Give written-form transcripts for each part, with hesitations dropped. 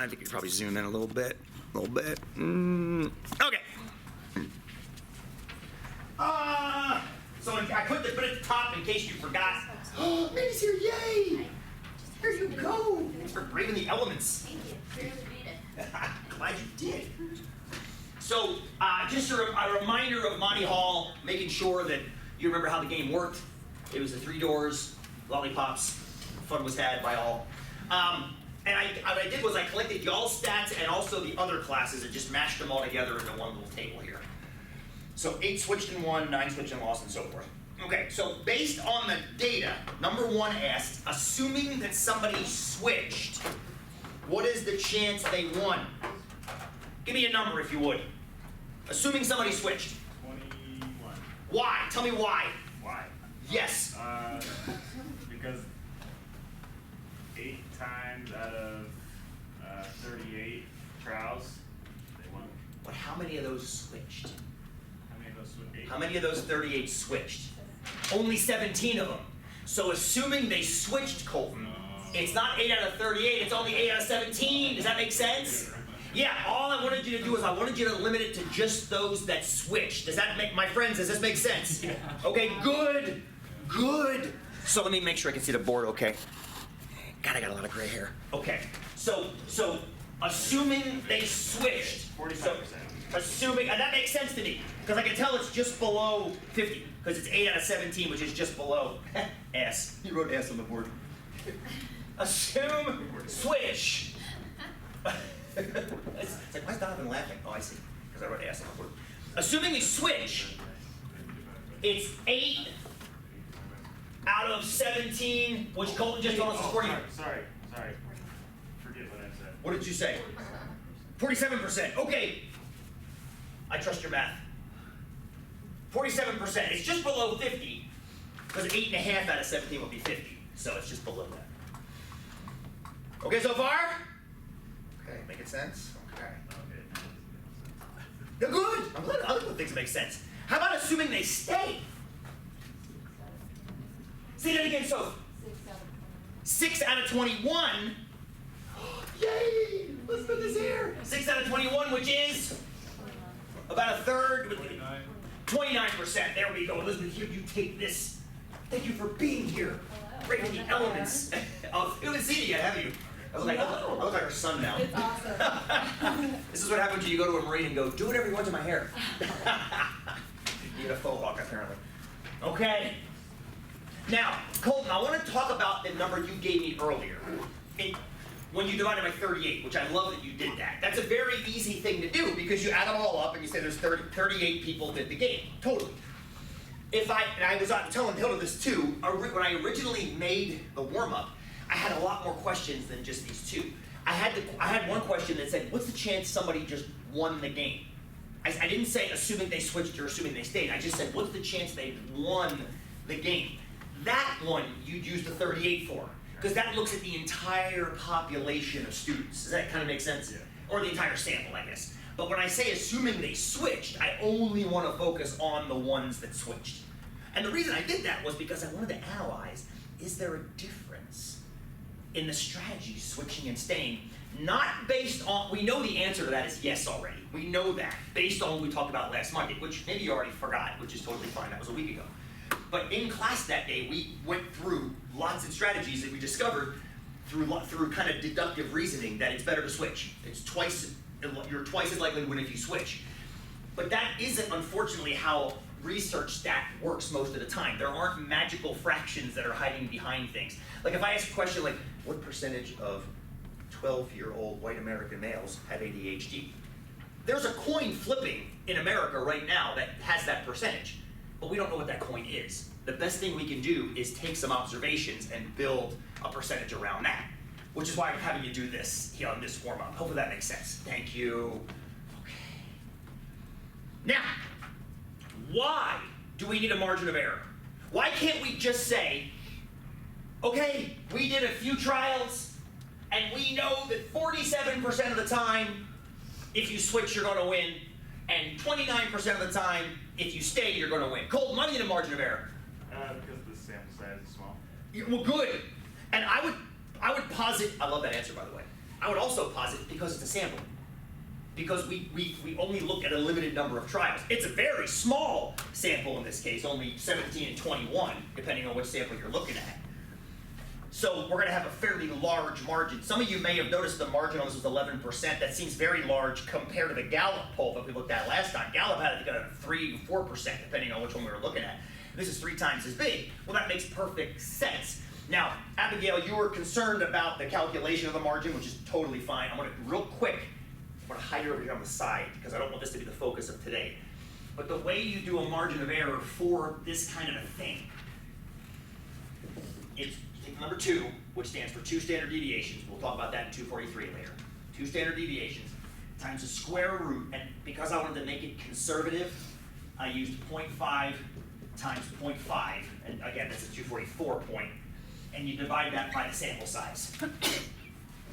I think you could probably zoom in a little bit. Okay. So I put it at the top in case you forgot. Oh, Minnie's here! Yay! Here you go. Thanks for braving the elements. Thank you. Barely made it. Glad you did. So, just a reminder of Monty Hall, making sure that you remember how the game worked. It was the 3 doors, lollipops, fun was had by all. And what I did was I collected y'all's stats and also the other classes and just mashed them all together into one little table here. So 8 switched and won, 9 switched and lost, and so forth. Okay, so based on the data, number 1 asked, assuming that somebody switched, what is the chance they won? Give me a number if you would. Assuming somebody switched. 21. Why? Tell me why. Why? Yes. Because 8 times out of 38 trials, they won. But how many of those switched? How many of those switched? 8. How many of those 38 switched? Only 17 of them. So assuming they switched, Colton, it's not 8 out of 38, it's only 8 out of 17. Does that make sense? Yeah, all I wanted you to do is I wanted you to limit it to just those that switched. Does that make, my friends, does this make sense? Yeah. Okay, good, good. So let me make sure I can see the board okay. God, I got a lot of gray hair. Okay, so assuming they switched. 45%. Assuming, and that makes sense to me, because I can tell it's just below 50, because it's 8 out of 17, which is just below S. You wrote S on the board. Assume switch. It's like, why is Donovan laughing? Oh, I see, because I wrote S on the board. Assuming we switch, it's 8 out of 17, which Colton just told us is 40. Sorry. Forget what I said. What did you say? 47%. Okay. I trust your math. 47%. It's just below 50, because 8.5 out of 17 would be 50. So it's just below that. Okay so far? Okay, making sense? Okay. They're good. I'm glad other things make sense. How about assuming they stay? Say that again, so 6 out of 21. Yay! Let's put this here. 6 out of 21, which is about a third. 29%. There we go. Elizabeth, here you take this. Thank you for being here. Breaking the elements of. You haven't seen it yet, have you? I look like her son now. It's awesome. This is what happens when you go to a marine and go, do whatever you want to my hair. You get a faux hawk, apparently. Okay. Now, Colton, I want to talk about the number you gave me earlier. When you divided by 38, which I love that you did that. That's a very easy thing to do because you add them all up and you say there's 38 people did the game. Totally. And I was telling Hilda this too, when I originally made the warm-up, I had a lot more questions than just these two. I had one question that said, what's the chance somebody just won the game? I didn't say assuming they switched or assuming they stayed. I just said, what's the chance they won the game? That one you'd use the 38 for, because that looks at the entire population of students. Does that kind of make sense? Yeah. Or the entire sample, I guess. But when I say assuming they switched, I only want to focus on the ones that switched. And the reason I did that was because I wanted to analyze, is there a difference in the strategies switching and staying? Not based on, we know the answer to that is yes already. We know that, based on what we talked about last Monday, which maybe you already forgot, which is totally fine, that was a week ago. But in class that day, we went through lots of strategies that we discovered through kind of deductive reasoning that it's better to switch. You're twice as likely to win if you switch. But that isn't, unfortunately, how research stat works most of the time. There aren't magical fractions that are hiding behind things. Like if I ask a question like, what percentage of 12-year-old white American males have ADHD? There's a coin flipping in America right now that has that percentage. But we don't know what that coin is. The best thing we can do is take some observations and build a percentage around that, which is why I'm having you do this here on this warm-up. Hopefully that makes sense. Thank you. Okay. Now, why do we need a margin of error? Why can't we just say, okay, we did a few trials, and we know that 47% of the time, if you switch, you're going to win, and 29% of the time, if you stay, you're going to win. Colton, why do you need a margin of error? Because the sample size is small. Well, good. And I would posit, I love that answer, by the way. I would also posit because it's a sample. Because we only look at a limited number of trials. It's a very small sample in this case, only 17 and 21, depending on which sample you're looking at. So we're gonna have a fairly large margin. Some of you may have noticed the margin on this was 11%. That seems very large compared to the Gallup poll that we looked at last time. Gallup had it at 3 to 4%, depending on which one we were looking at. This is 3 times as big. Well, that makes perfect sense. Now, Abigail, you were concerned about the calculation of the margin, which is totally fine. I'm gonna, real quick, I'm gonna hide it over here on the side because I don't want this to be the focus of today. But the way you do a margin of error for this kind of a thing, it's take number 2, which stands for 2 standard deviations. We'll talk about that in 243 later. 2 standard deviations times the square root, and because I wanted to make it conservative, I used 0.5 times 0.5, and again, that's a 244 point, and you divide that by the sample size.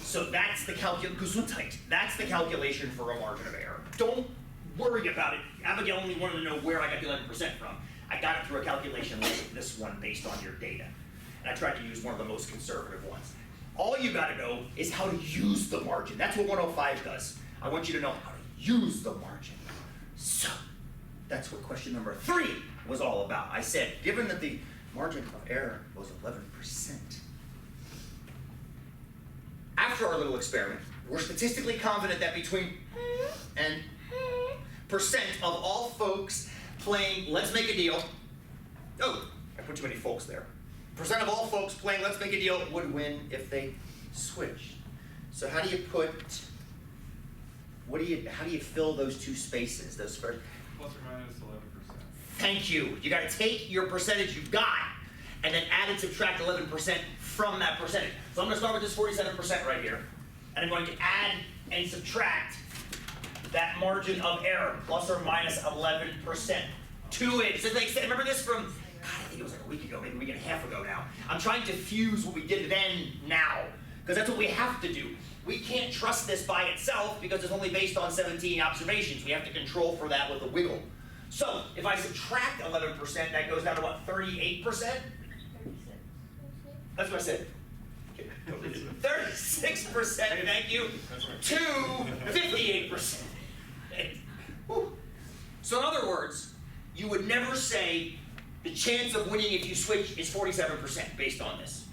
So that's the that's the calculation for a margin of error. Don't worry about it. Abigail only wanted to know where I got the 11% from. I got it through a calculation like this one based on your data. And I tried to use one of the most conservative ones. All you gotta know is how to use the margin. That's what 105 does. I want you to know how to use the margin. So, that's what question number 3 was all about. I said, given that the margin of error was 11%, after our little experiment, we're statistically confident that between and percent of all folks playing Let's Make a Deal, oh, I put too many folks there. Percent of all folks playing Let's Make a Deal would win if they switched. So how do you put, how do you fill those 2 spaces, those first? Plus or minus 11%. Thank you. You gotta take your percentage you've got and then add and subtract 11% from that percentage. So I'm gonna start with this 47% right here. And I'm going to add and subtract that margin of error, plus or minus 11% to it. So like, remember this from, God, I think it was like a week ago, maybe a week and a half ago now. I'm trying to fuse what we did then now, because that's what we have to do. We can't trust this by itself because it's only based on 17 observations. We have to control for that with a wiggle. So if I subtract 11%, that goes down to what, 38%? That's what I said. 36%, thank you, to 58%. Whew. So in other words, you would never say the chance of winning if you switch is 47% based on this.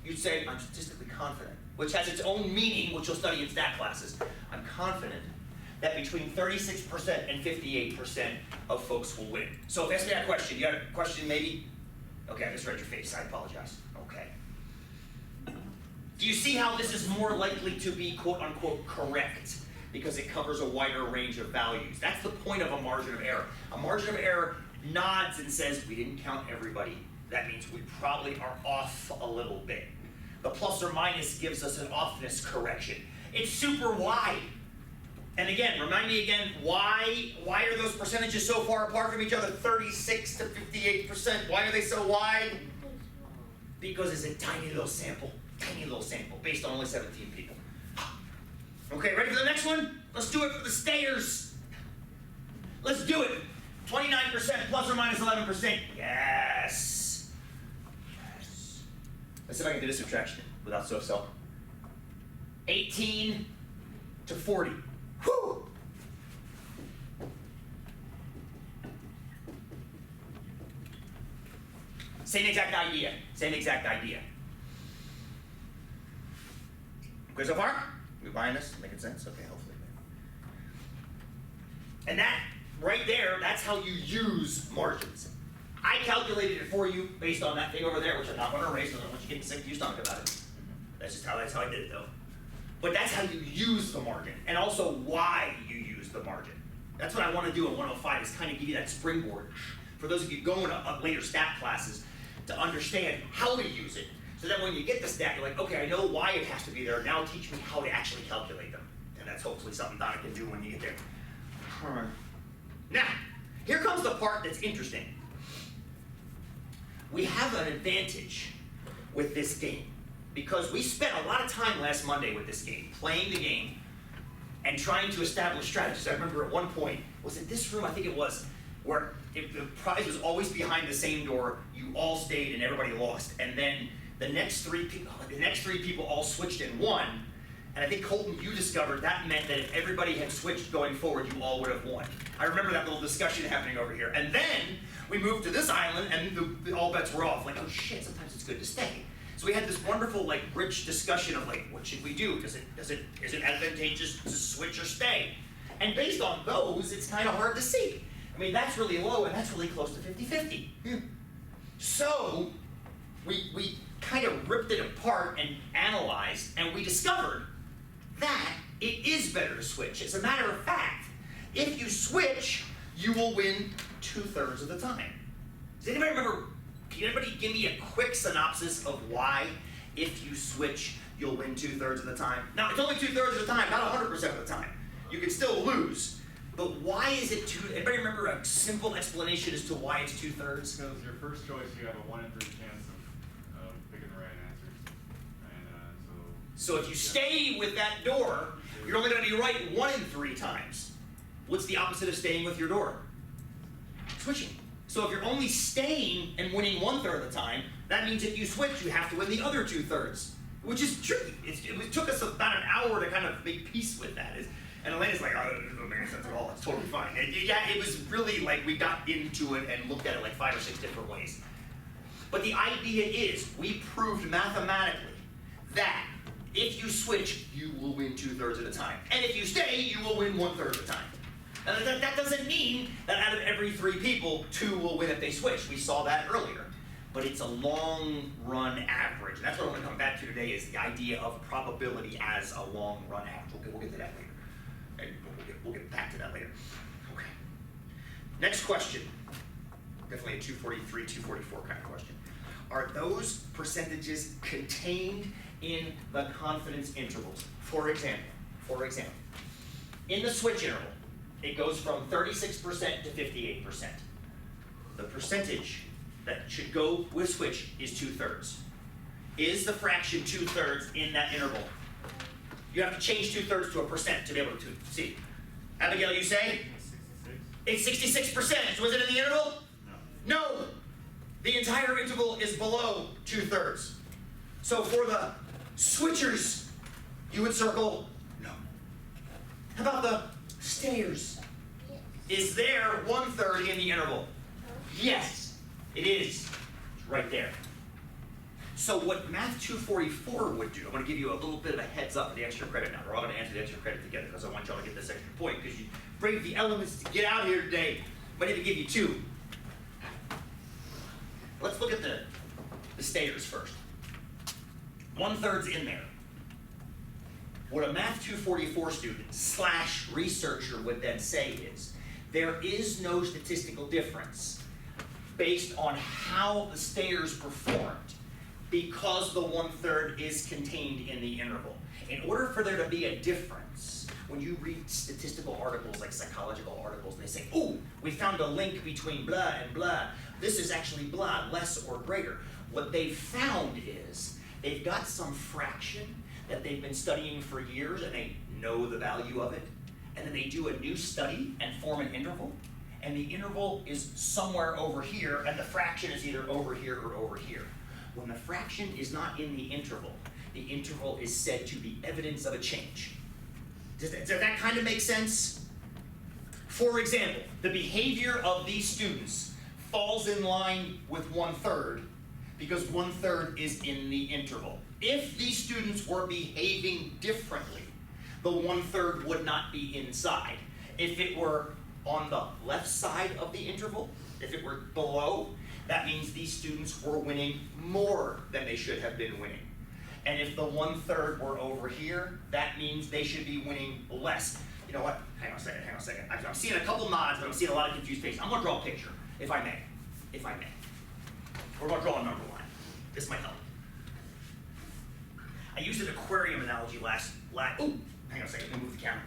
You'd say, I'm statistically confident, which has its own meaning, which you'll study in stat classes. I'm confident that between 36% and 58% of folks will win. So if ask me that question, you got a question maybe? Okay, I just read your face, I apologize. Okay. Do you see how this is more likely to be quote unquote correct? Because it covers a wider range of values. That's the point of a margin of error. A margin of error nods and says, we didn't count everybody. That means we probably are off a little bit. The plus or minus gives us an offness correction. It's super wide. And again, remind me again, why are those percentages so far apart from each other? 36 to 58%. Why are they so wide? Because it's a tiny little sample based on only 17 people. Okay, ready for the next one? Let's do it for the stayers. Let's do it. 29% plus or minus 11%. Yes. Yes. Let's see if I can do this subtraction without so-so. 18 to 40. Whew. Same exact idea. Good so far? We buying this? Making sense? Okay, hopefully. And that, right there, that's how you use margins. I calculated it for you based on that thing over there, which I'm not going to erase, because I don't want you getting sick to your stomach about it. That's how I did it, though. But that's how you use the margin, and also why you use the margin. That's what I want to do in 105, is kind of give you that springboard for those of you going to later stat classes to understand how to use it. So that when you get the stat, you're like, okay, I know why it has to be there. Now teach me how to actually calculate them. And that's hopefully something Donna can do when you get there. Now, here comes the part that's interesting. We have an advantage with this game because we spent a lot of time last Monday with this game, playing the game and trying to establish strategies. I remember at one point, was it this room? I think it was, where if the prize was always behind the same door, you all stayed and everybody lost. And then the next three people all switched in one, and I think Colton, you discovered that meant that if everybody had switched going forward, you all would have won. I remember that little discussion happening over here. And then we moved to this island, and all bets were off. Like, oh shit, sometimes it's good to stay. So we had this wonderful, like, rich discussion of like, what should we do? Is it advantageous to switch or stay? And based on those, it's kind of hard to see. I mean, that's really low, and that's really close to 50-50. So we kind of ripped it apart and analyzed, and we discovered that it is better to switch. As a matter of fact, if you switch, you will win 2/3 of the time. Does anybody remember? Can anybody give me a quick synopsis of why, if you switch, you'll win 2/3 of the time? Now, it's only 2/3 of the time, not 100% of the time. You can still lose, but why is it anybody remember a simple explanation as to why it's 2/3? Because your first choice, you have a 1 in 3 chance of picking the right answers. And So if you stay with that door, you're only going to be right 1 in 3 times. What's the opposite of staying with your door? Switching. So if you're only staying and winning 1/3 of the time, that means if you switch, you have to win the other 2/3, which is tricky. It took us about an hour to kind of make peace with that. And Elena's like, oh, that doesn't make any sense at all. It's totally fine. It was really like we got into it and looked at it like 5 or 6 different ways. But the idea is, we proved mathematically that if you switch, you will win 2/3 of the time. And if you stay, you will win 1/3 of the time. Now, that doesn't mean that out of every 3 people, 2 will win if they switch. We saw that earlier. But it's a long run average. And that's what I want to come back to today, is the idea of probability as a long run average. We'll get to that later. And we'll get back to that later. Okay. Next question. Definitely a 243, 244 kind of question. Are those percentages contained in the confidence intervals? For example, in the switch interval, it goes from 36% to 58%. The percentage that should go with switch is 2/3. Is the fraction 2/3 in that interval? You have to change 2/3 to a percent to be able to see. Abigail, you say? 66. It's 66%. So is it in the interval? No. No! The entire interval is below 2/3. So for the switchers, you would circle no. How about the stayers? Is there 1/3 in the interval? Yes, it is. It's right there. So what Math 244 would do, I'm going to give you a little bit of a heads up for the extra credit now. We're all going to answer the extra credit together because I want y'all to get this extra point, because you braved the elements to get out here today. I might even give you 2. Let's look at the stayers first. 1/3's in there. What a Math 244 student / researcher would then say is, there is no statistical difference based on how the stayers performed, because the 1/3 is contained in the interval. In order for there to be a difference, when you read statistical articles like psychological articles, and they say, oh, we found a link between blah and blah, this is actually blah, less or greater. What they've found is, they've got some fraction that they've been studying for years, and they know the value of it, and then they do a new study and form an interval, and the interval is somewhere over here, and the fraction is either over here or over here. When the fraction is not in the interval is said to be evidence of a change. Does that kind of make sense? For example, the behavior of these students falls in line with 1/3 because 1/3 is in the interval. If these students were behaving differently, the 1/3 would not be inside. If it were on the left side of the interval, if it were below, that means these students were winning more than they should have been winning. And if the 1/3 were over here, that means they should be winning less. You know what? Hang on a second. I'm seeing a couple nods, but I'm seeing a lot of confused faces. I'm gonna draw a picture, if I may. We're gonna draw a number line. This might help. I used an aquarium analogy last, oh, hang on a second, let me move the camera.